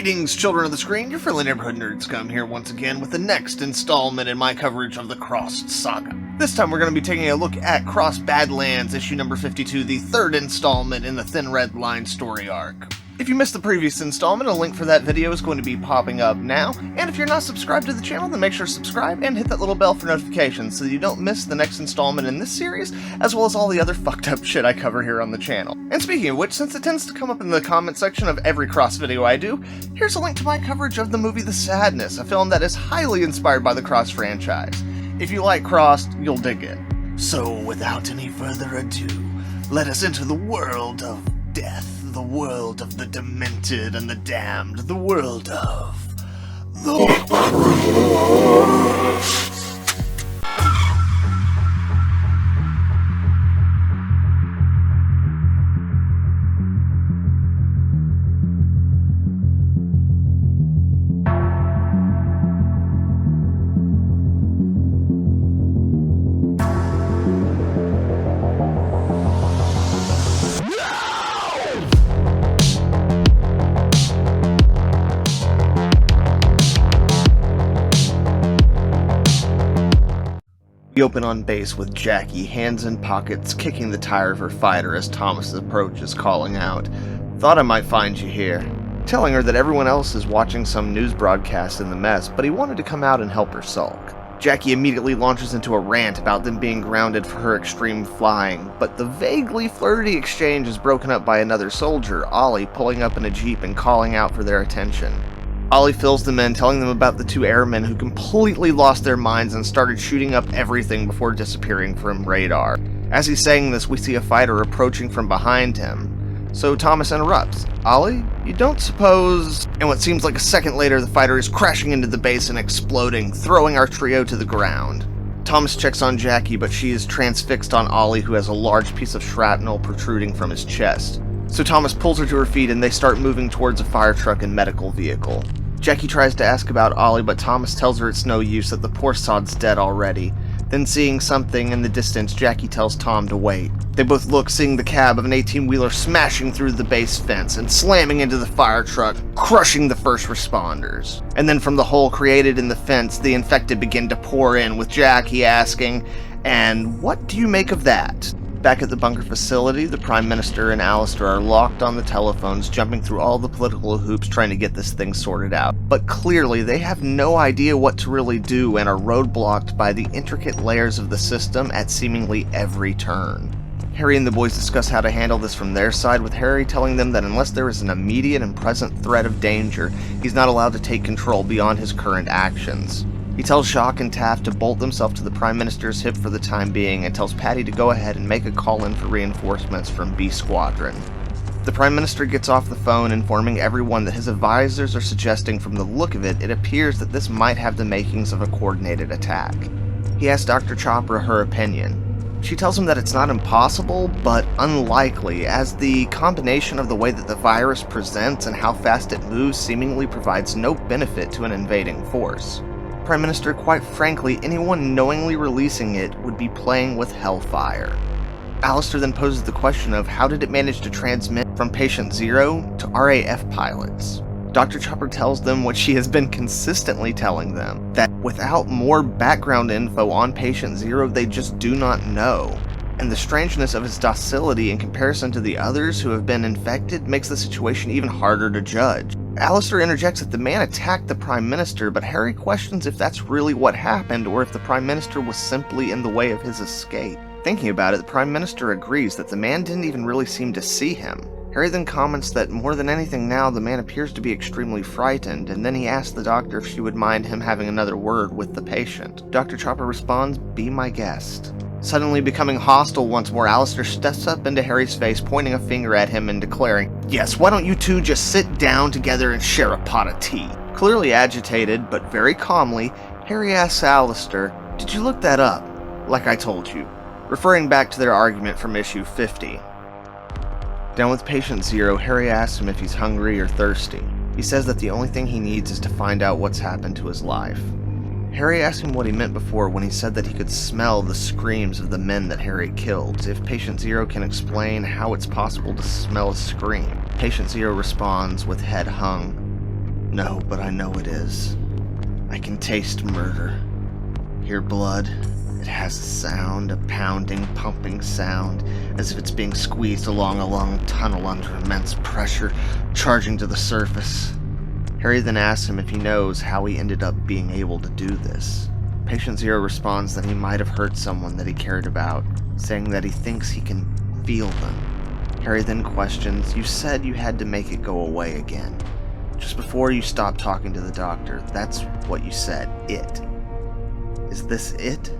Greetings, children of the screen. Your friendly neighborhood Nerd Scum here once again with the next installment in my coverage of the Crossed Saga. This time we're going to be taking a look at Crossed Badlands, issue number 52, the third installment in the Thin Red Line story arc. If you missed the previous installment, a link for that video is going to be popping up now, and if you're not subscribed to the channel, then make sure to subscribe and hit that little bell for notifications so you don't miss the next installment in this series, as well as all the other fucked up shit I cover here on the channel. And speaking of which, since it tends to come up in the comment section of every Cross video I do, here's a link to my coverage of the movie The Sadness, a film that is highly inspired by the Cross franchise. If you like Crossed, you'll dig it. So, without any further ado, let us enter the world of death. The world of the demented and the damned, the world of the Cross. We open on base with Jackie, hands in pockets, kicking the tire of her fighter as Thomas approaches, calling out, "Thought I might find you here," telling her that everyone else is watching some news broadcast in the mess, but he wanted to come out and help her sulk. Jackie immediately launches into a rant about them being grounded for her extreme flying, but the vaguely flirty exchange is broken up by another soldier, Ollie, pulling up in a jeep and calling out for their attention. Ollie fills them in, telling them about the two airmen who completely lost their minds and started shooting up everything before disappearing from radar. As he's saying this, we see a fighter approaching from behind him. So Thomas interrupts. "Ollie, you don't suppose..." And what seems like a second later, the fighter is crashing into the base and exploding, throwing our trio to the ground. Thomas checks on Jackie, but she is transfixed on Ollie, who has a large piece of shrapnel protruding from his chest. So Thomas pulls her to her feet and they start moving towards a fire truck and medical vehicle. Jackie tries to ask about Ollie, but Thomas tells her it's no use, that the poor sod's dead already. Then seeing something in the distance, Jackie tells Tom to wait. They both look, seeing the cab of an 18-wheeler smashing through the base fence and slamming into the fire truck, crushing the first responders. And then from the hole created in the fence, the infected begin to pour in, with Jackie asking, "And what do you make of that?" Back at the bunker facility, the Prime Minister and Alistair are locked on the telephones, jumping through all the political hoops trying to get this thing sorted out. But clearly, they have no idea what to really do and are roadblocked by the intricate layers of the system at seemingly every turn. Harry and the boys discuss how to handle this from their side, with Harry telling them that unless there is an immediate and present threat of danger, he's not allowed to take control beyond his current actions. He tells Jacques and Taft to bolt themselves to the Prime Minister's hip for the time being, and tells Patty to go ahead and make a call in for reinforcements from B Squadron. The Prime Minister gets off the phone, informing everyone that his advisors are suggesting from the look of it, it appears that this might have the makings of a coordinated attack. He asks Dr. Chopra her opinion. She tells him that it's not impossible, but unlikely, as the combination of the way that the virus presents and how fast it moves seemingly provides no benefit to an invading force. Prime Minister, quite frankly, anyone knowingly releasing it would be playing with hellfire. Alistair then poses the question of how did it manage to transmit from Patient Zero to RAF pilots? Dr. Chopper tells them what she has been consistently telling them, that without more background info on Patient Zero, they just do not know. And the strangeness of his docility in comparison to the others who have been infected makes the situation even harder to judge. Alistair interjects that the man attacked the Prime Minister, but Harry questions if that's really what happened or if the Prime Minister was simply in the way of his escape. Thinking about it, the Prime Minister agrees that the man didn't even really seem to see him. Harry then comments that more than anything now, the man appears to be extremely frightened, and then he asks the doctor if she would mind him having another word with the patient. Dr. Chopper responds, "Be my guest." Suddenly becoming hostile once more, Alistair steps up into Harry's face, pointing a finger at him and declaring, "Yes, why don't you two just sit down together and share a pot of tea?" Clearly agitated, but very calmly, Harry asks Alistair, "Did you look that up? Like I told you," referring back to their argument from issue 50. Down with Patient Zero, Harry asks him if he's hungry or thirsty. He says that the only thing he needs is to find out what's happened to his life. Harry asked him what he meant before when he said that he could smell the screams of the men that Harry killed, if Patient Zero can explain how it's possible to smell a scream. Patient Zero responds with head hung, No, but I know it is. I can taste murder. Hear blood? It has a sound, a pounding, pumping sound, as if it's being squeezed along a long tunnel under immense pressure, charging to the surface. Harry then asks him if he knows how he ended up being able to do this. Patient Zero responds that he might have hurt someone that he cared about, saying that he thinks he can feel them. Harry then questions, "You said you had to make it go away again. Just before you stopped talking to the doctor, that's what you said, it. Is this it?"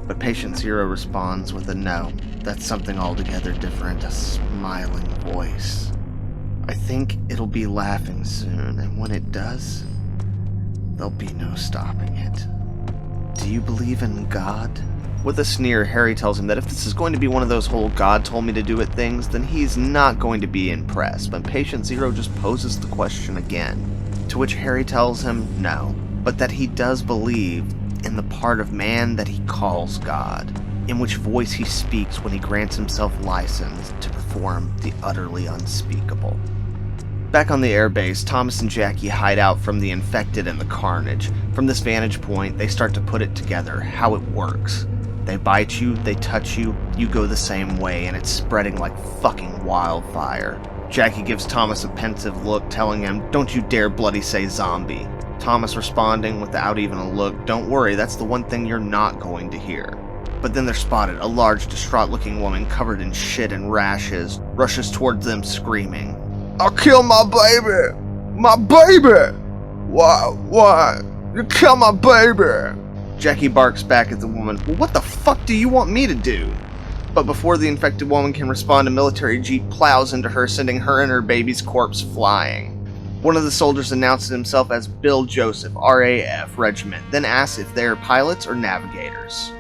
But Patient Zero responds with a no. That's something altogether different, a smiling voice. "I think it'll be laughing soon, and when it does, there'll be no stopping it. Do you believe in God?" With a sneer, Harry tells him that if this is going to be one of those whole God told me to do it things, then he's not going to be impressed, but Patient Zero just poses the question again, to which Harry tells him no, but that he does believe in the part of man that he calls God, in which voice he speaks when he grants himself license to perform the utterly unspeakable. Back on the airbase, Thomas and Jackie hide out from the infected and the carnage. From this vantage point, they start to put it together, how it works. They bite you, they touch you, you go the same way, and it's spreading like fucking wildfire. Jackie gives Thomas a pensive look, telling him, "Don't you dare bloody say zombie." Thomas responding without even a look, "Don't worry, that's the one thing you're not going to hear." But then they're spotted. A large, distraught-looking woman covered in shit and rashes rushes towards them screaming, "I'll kill my baby! My baby! Why? You kill my baby!" Jackie barks back at the woman, "Well, what the fuck do you want me to do?" But before the infected woman can respond, a military jeep plows into her, sending her and her baby's corpse flying. One of the soldiers announces himself as Bill Joseph, RAF Regiment, then asks if they are pilots or navigators.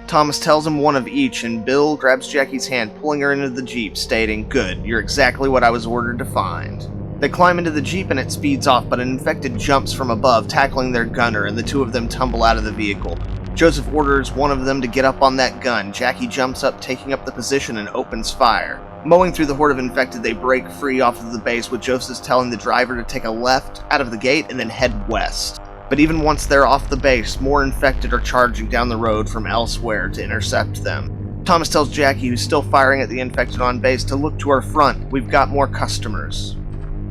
Thomas tells him one of each, and Bill grabs Jackie's hand, pulling her into the jeep, stating, "Good, you're exactly what I was ordered to find." They climb into the jeep and it speeds off, but an infected jumps from above, tackling their gunner, and the two of them tumble out of the vehicle. Joseph orders one of them to get up on that gun. Jackie jumps up, taking up the position, and opens fire. Mowing through the horde of infected, they break free off of the base, with Joseph telling the driver to take a left out of the gate and then head west. But even once they're off the base, more infected are charging down the road from elsewhere to intercept them. Thomas tells Jackie, who's still firing at the infected on base, to look to our front. We've got more customers.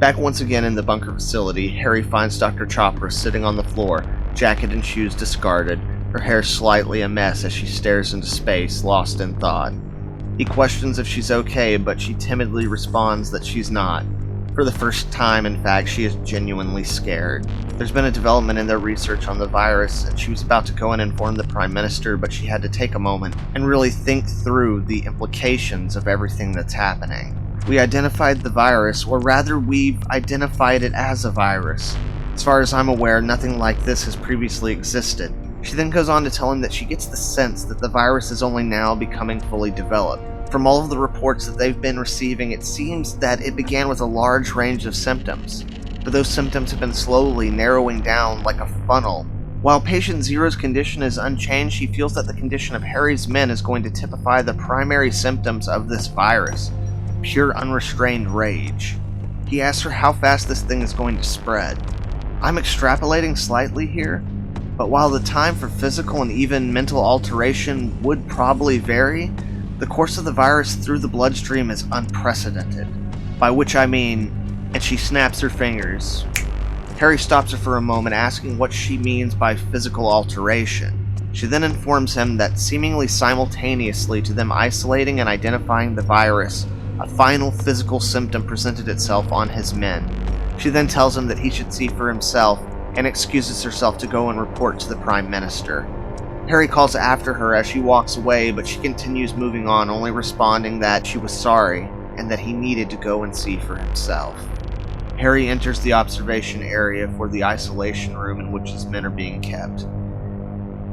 Back once again in the bunker facility, Harry finds Dr. Chopra sitting on the floor, jacket and shoes discarded, her hair slightly a mess as she stares into space, lost in thought. He questions if she's okay, but she timidly responds that she's not. For the first time, in fact, she is genuinely scared. There's been a development in their research on the virus, and she was about to go and inform the Prime Minister, but she had to take a moment and really think through the implications of everything that's happening. We identified the virus, or rather, we've identified it as a virus. As far as I'm aware, nothing like this has previously existed. She then goes on to tell him that she gets the sense that the virus is only now becoming fully developed. From all of the reports that they've been receiving, it seems that it began with a large range of symptoms, but those symptoms have been slowly narrowing down like a funnel. While Patient Zero's condition is unchanged, she feels that the condition of Harry's men is going to typify the primary symptoms of this virus. Pure unrestrained rage. He asks her how fast this thing is going to spread. I'm extrapolating slightly here, but while the time for physical and even mental alteration would probably vary, the course of the virus through the bloodstream is unprecedented. By which I mean, and she snaps her fingers. Harry stops her for a moment, asking what she means by physical alteration. She then informs him that seemingly simultaneously to them isolating and identifying the virus, a final physical symptom presented itself on his men. She then tells him that he should see for himself, and excuses herself to go and report to the Prime Minister. Harry calls after her as she walks away, but she continues moving on, only responding that she was sorry, and that he needed to go and see for himself. Harry enters the observation area for the isolation room in which his men are being kept.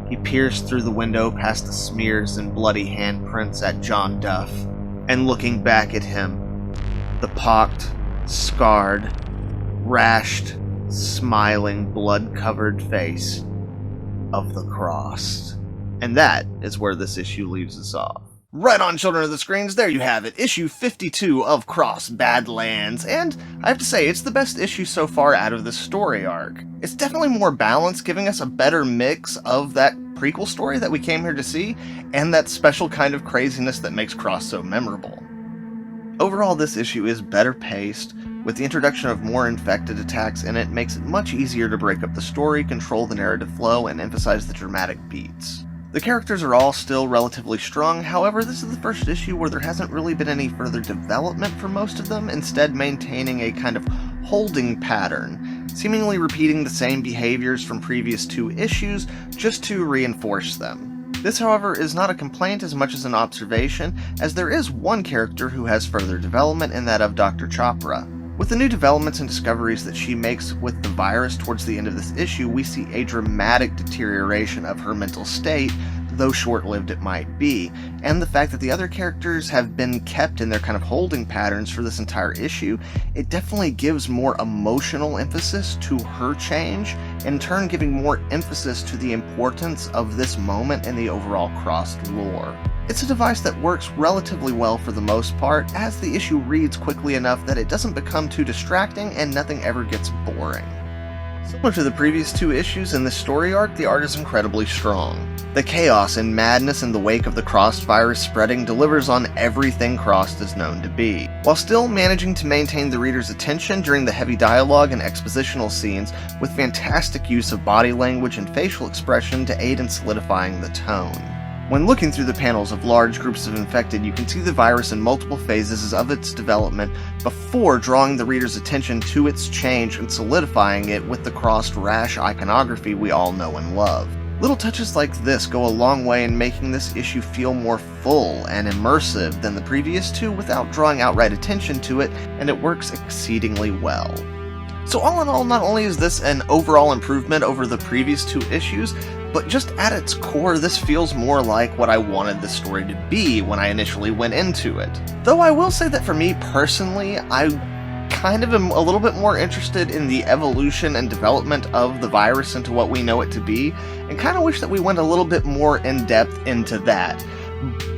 He peers through the window past the smears and bloody handprints at John Duff, and looking back at him, the pocked, scarred, rashed, smiling, blood-covered face of the Crossed. And that is where this issue leaves us off. Right on, children of the screens, there you have it, issue 52 of Crossed Badlands, and I have to say, it's the best issue so far out of this story arc. It's definitely more balanced, giving us a better mix of that prequel story that we came here to see, and that special kind of craziness that makes Cross so memorable. Overall, this issue is better paced, with the introduction of more infected attacks in it makes it much easier to break up the story, control the narrative flow, and emphasize the dramatic beats. The characters are all still relatively strong, however this is the first issue where there hasn't really been any further development for most of them, instead maintaining a kind of holding pattern, seemingly repeating the same behaviors from previous 2 issues just to reinforce them. This, however, is not a complaint as much as an observation, as there is one character who has further development, in that of Dr. Chopra. With the new developments and discoveries that she makes with the virus towards the end of this issue, we see a dramatic deterioration of her mental state, though short-lived it might be, and the fact that the other characters have been kept in their kind of holding patterns for this entire issue, it definitely gives more emotional emphasis to her change, in turn giving more emphasis to the importance of this moment in the overall Crossed lore. It's a device that works relatively well for the most part, as the issue reads quickly enough that it doesn't become too distracting and nothing ever gets boring. Similar to the previous 2 issues in this story arc, the art is incredibly strong. The chaos and madness in the wake of the Crossed virus spreading delivers on everything Crossed is known to be, while still managing to maintain the reader's attention during the heavy dialogue and expositional scenes with fantastic use of body language and facial expression to aid in solidifying the tone. When looking through the panels of large groups of infected, you can see the virus in multiple phases of its development before drawing the reader's attention to its change and solidifying it with the Crossed rash iconography we all know and love. Little touches like this go a long way in making this issue feel more full and immersive than the previous 2 without drawing outright attention to it, and it works exceedingly well. So all in all, not only is this an overall improvement over the previous 2 issues, but just at its core, this feels more like what I wanted the story to be when I initially went into it. Though I will say that for me personally, I kind of am a little bit more interested in the evolution and development of the virus into what we know it to be, and kind of wish that we went a little bit more in depth into that.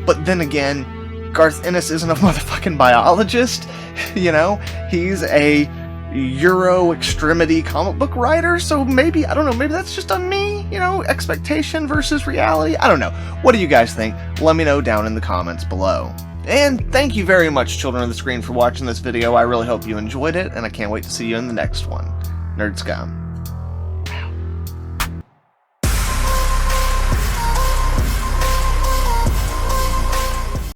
But then again, Garth Ennis isn't a motherfucking biologist, you know? He's a Euro extremity comic book writer, so maybe, I don't know, maybe that's just on me, you know, expectation versus reality, I don't know. What do you guys think? Let me know down in the comments below. And thank you very much, children of the screen, for watching this video. I really hope you enjoyed it, and I can't wait to see you in the next one. Nerd Scum.